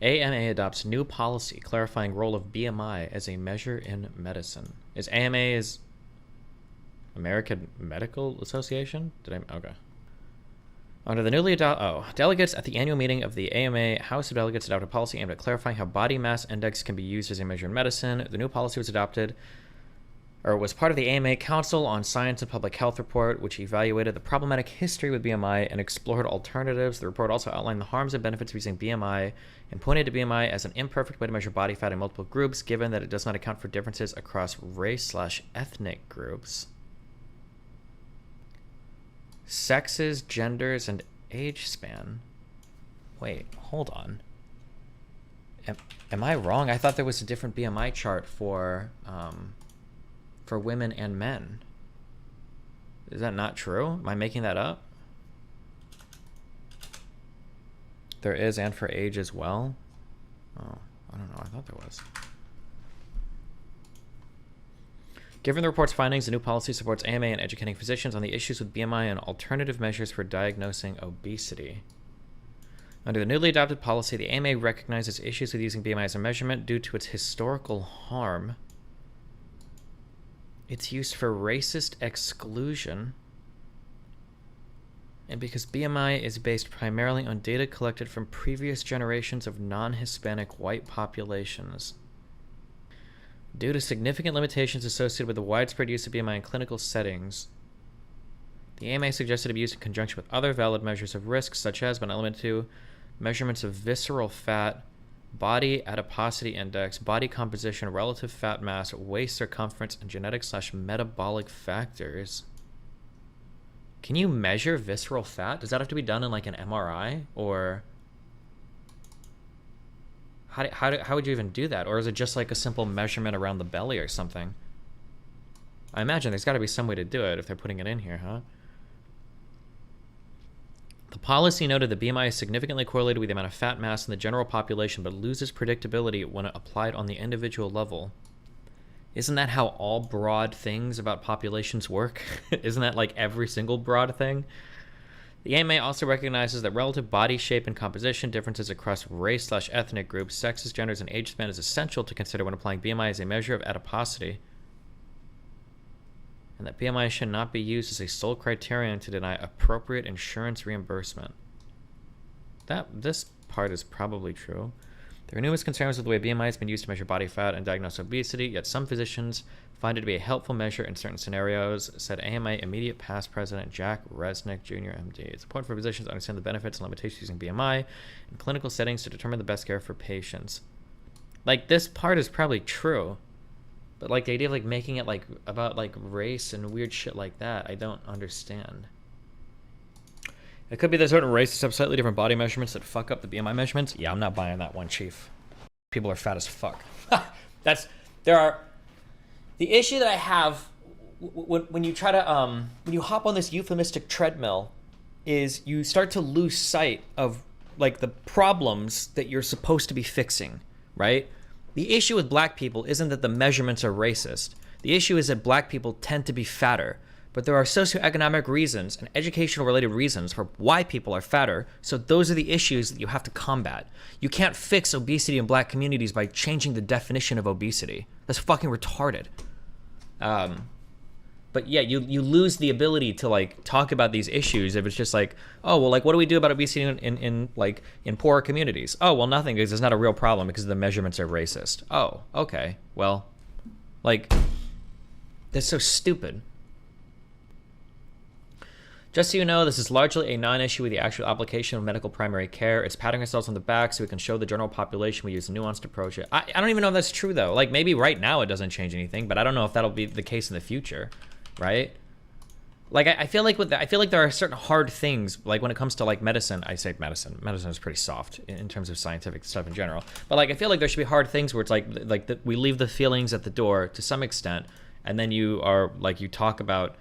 AMA adopts new policy clarifying role of BMI as a measure in medicine. Is AMA American Medical Association? Okay. Under the newly delegates at the annual meeting of the AMA House of Delegates adopted policy aimed at clarifying how body mass index can be used as a measure in medicine. The new policy was adopted, or was part of the AMA Council on Science and Public Health report, which evaluated the problematic history with BMI and explored alternatives. The report also outlined the harms and benefits of using BMI and pointed to BMI as an imperfect way to measure body fat in multiple groups, given that it does not account for differences across race/ethnic groups, sexes, genders, and age span. Wait, hold on. Am I wrong? I thought there was a different BMI chart for women and men. Is that not true? Am I making that up? There is, and for age as well? Oh, I don't know. I thought there was. Given the report's findings, the new policy supports AMA in educating physicians on the issues with BMI and alternative measures for diagnosing obesity. Under the newly adopted policy, the AMA recognizes issues with using BMI as a measurement due to its historical harm, its use for racist exclusion, and because BMI is based primarily on data collected from previous generations of non-Hispanic white populations. Due to significant limitations associated with the widespread use of BMI in clinical settings, the AMA suggested it be used in conjunction with other valid measures of risk, such as, but not limited to, measurements of visceral fat, body adiposity index, body composition, relative fat mass, waist circumference, and genetic/metabolic factors. Can you measure visceral fat? Does that have to be done in like an MRI? Or how would you even do that? Or is it just like a simple measurement around the belly or something? I imagine there's got to be some way to do it if they're putting it in here, huh? The policy noted that BMI is significantly correlated with the amount of fat mass in the general population, but loses predictability when applied on the individual level. Isn't that how all broad things about populations work? Isn't that like every single broad thing? The AMA also recognizes that relative body shape and composition differences across race/ethnic groups, sexes, genders, and age span is essential to consider when applying BMI as a measure of adiposity, and that BMI should not be used as a sole criterion to deny appropriate insurance reimbursement. This part is probably true. There are numerous concerns with the way BMI has been used to measure body fat and diagnose obesity, yet some physicians find it to be a helpful measure in certain scenarios, said AMA immediate past president Jack Resnick, Jr., MD. It's important for physicians to understand the benefits and limitations using BMI in clinical settings to determine the best care for patients. Like, this part is probably true, but like the idea of like making it like about like race and weird shit like that, I don't understand. It could be that certain races have slightly different body measurements that fuck up the BMI measurements. Yeah, I'm not buying that one, Chief. People are fat as fuck. The issue that I have when you try to when you hop on this euphemistic treadmill is you start to lose sight of like the problems that you're supposed to be fixing, right? The issue with black people isn't that the measurements are racist. The issue is that black people tend to be fatter. But there are socioeconomic reasons and educational related reasons for why people are fatter, so those are the issues that you have to combat. You can't fix obesity in black communities by changing the definition of obesity. That's fucking retarded. But yeah, you lose the ability to like talk about these issues if it's just like, oh, well, like what do we do about obesity in poorer communities? Oh, well, nothing, because it's not a real problem because the measurements are racist. Oh, okay. Well, like, that's so stupid. Just so you know, this is largely a non-issue with the actual application of medical primary care. It's patting ourselves on the back so we can show the general population we use a nuanced approach. I don't even know if that's true, though. Like, maybe right now it doesn't change anything, but I don't know if that'll be the case in the future, right? Like, I feel like I feel like there are certain hard things, like when it comes to like medicine. I say medicine is pretty soft in terms of scientific stuff in general. But like, I feel like there should be hard things where it's like we leave the feelings at the door to some extent, and then you talk about.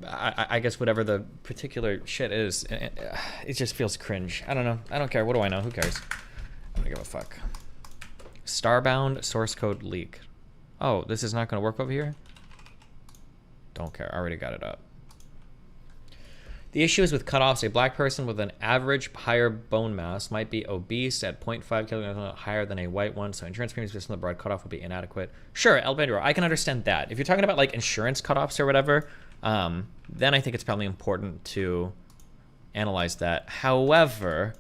I guess whatever the particular shit is, it just feels cringe. I don't know. I don't care. What do I know? Who cares? I don't give a fuck. Starbound source code leak. Oh, this is not going to work over here? Don't care. I already got it up. The issue is with cutoffs. A black person with an average higher bone mass might be obese at 0.5 kilograms higher than a white one, so insurance premiums based on the broad cutoff would be inadequate. Sure, El Bandero, I can understand that. If you're talking about like insurance cutoffs or whatever, then I think it's probably important to analyze that. However,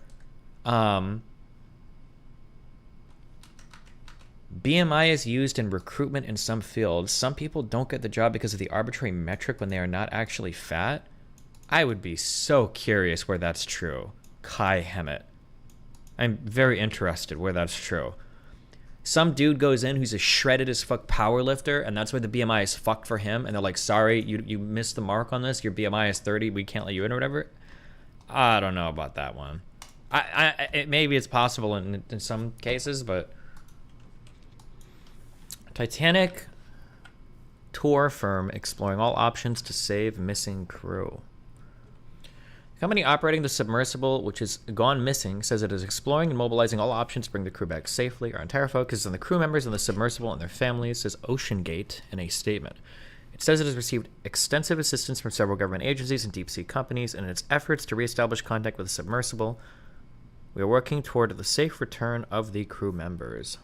BMI is used in recruitment in some fields. Some people don't get the job because of the arbitrary metric when they are not actually fat. I would be so curious where that's true. Kai Hemet. I'm very interested where that's true. Some dude goes in who's a shredded as fuck power lifter, and that's why the BMI is fucked for him, and they're like, sorry, you missed the mark on this, your BMI is 30, we can't let you in or whatever. I don't know about that one. Maybe it's possible in some cases, but Titanic tour firm exploring all options to save missing crew. The company operating the submersible, which has gone missing, says it is exploring and mobilizing all options to bring the crew back safely. Our entire focus is on the crew members and the submersible and their families, says OceanGate in a statement. It says it has received extensive assistance from several government agencies and deep-sea companies, and in its efforts to reestablish contact with the submersible, we are working toward the safe return of the crew members.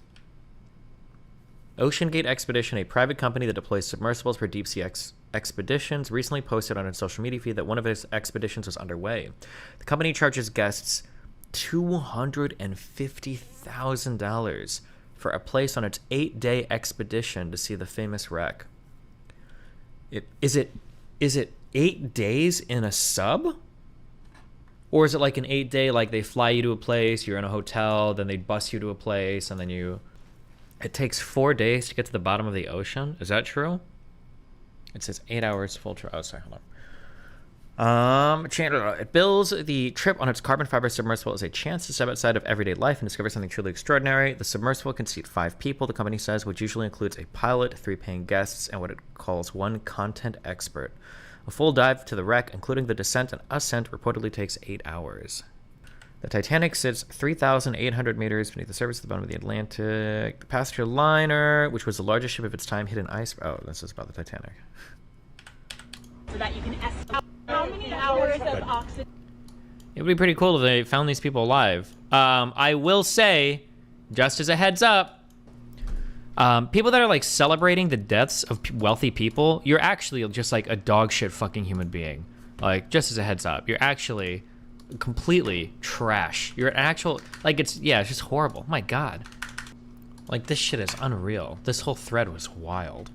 OceanGate Expedition, a private company that deploys submersibles for deep-sea expeditions, recently posted on its social media feed that one of its expeditions was underway. The company charges guests $250,000 for a place on its 8-day expedition to see the famous wreck. Is it 8 days in a sub? Or is it like an 8-day, like they fly you to a place, you're in a hotel, then they bus you to a place, and then it takes 4 days to get to the bottom of the ocean? Is that true? It says 8 hours full trip. Oh, sorry, hold on. It bills the trip on its carbon fiber submersible as a chance to step outside of everyday life and discover something truly extraordinary. The submersible can seat 5 people, the company says, which usually includes a pilot, 3 paying guests, and what it calls 1 content expert. A full dive to the wreck, including the descent and ascent, reportedly takes 8 hours. The Titanic sits 3,800 meters beneath the surface at the bottom of the Atlantic. The passenger liner, which was the largest ship of its time, hit an ice... Oh, this is about the Titanic. So that you can estimate how many hours of oxygen... It would be pretty cool if they found these people alive. I will say, just as a heads up, people that are like celebrating the deaths of wealthy people, you're actually just like a dog shit fucking human being. Like, just as a heads up, you're actually... completely trash. You're an actual, like, it's just horrible. My God. Like, this shit is unreal. This whole thread was wild.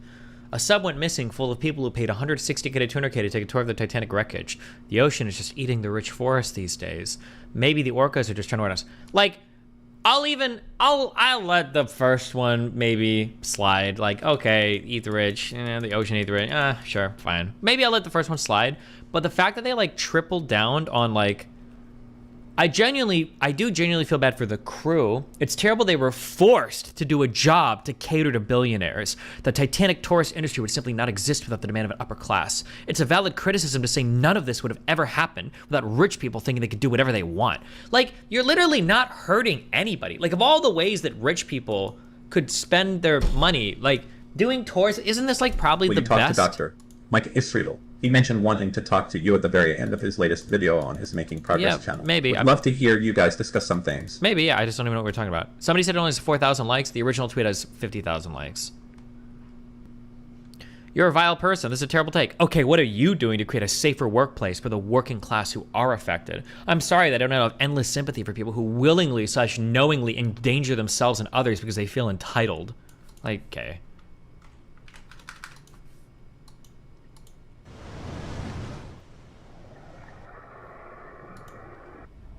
A sub went missing full of people who paid $160K to $200K to take a tour of the Titanic wreckage. The ocean is just eating the rich forest these days. Maybe the orcas are just trying to warn us. Like, I'll let the first one maybe slide. Like, okay, eat the rich, the ocean eat the rich. Sure, fine. Maybe I'll let the first one slide. But the fact that they like tripled down on like, I do genuinely feel bad for the crew. It's terrible they were forced to do a job to cater to billionaires. The Titanic tourist industry would simply not exist without the demand of an upper class. It's a valid criticism to say none of this would have ever happened without rich people thinking they could do whatever they want. Like, you're literally not hurting anybody. Like, of all the ways that rich people could spend their money, like, doing tours, isn't this like probably the best? When you talk to Dr. Mike Israel, he mentioned wanting to talk to you at the very end of his latest video on his Making Progress channel. Maybe. I'd love to hear you guys discuss some things. Maybe, yeah. I just don't even know what we're talking about. Somebody said it only has 4,000 likes. The original tweet has 50,000 likes. You're a vile person. This is a terrible take. Okay, what are you doing to create a safer workplace for the working class who are affected? I'm sorry that I don't have endless sympathy for people who willingly/knowingly endanger themselves and others because they feel entitled. Like, okay.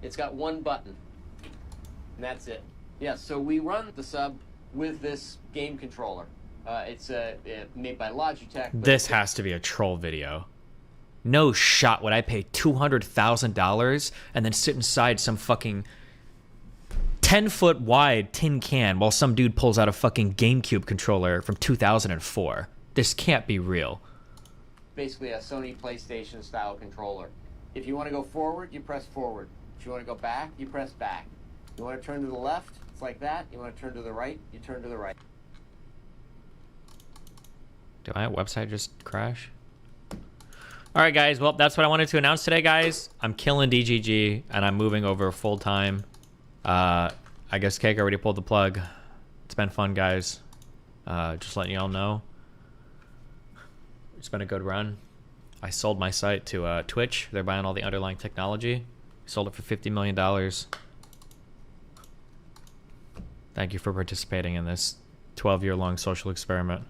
It's got one button, and that's it. Yeah, so we run the sub with this game controller. It's made by Logitech. This has to be a troll video. No shot would I pay $200,000 and then sit inside some fucking 10-foot wide tin can while some dude pulls out a fucking GameCube controller from 2004. This can't be real. Basically a Sony PlayStation style controller. If you want to go forward, you press forward. If you want to go back, you press back. You want to turn to the left, it's like that. You want to turn to the right, you turn to the right. Did my website just crash? All right, guys. Well, that's what I wanted to announce today, guys. I'm killing DGG, and I'm moving over full time. I guess Cake already pulled the plug. It's been fun, guys. Just letting y'all know. It's been a good run. I sold my site to Twitch. They're buying all the underlying technology. Sold it for $50 million. Thank you for participating in this 12-year-long social experiment.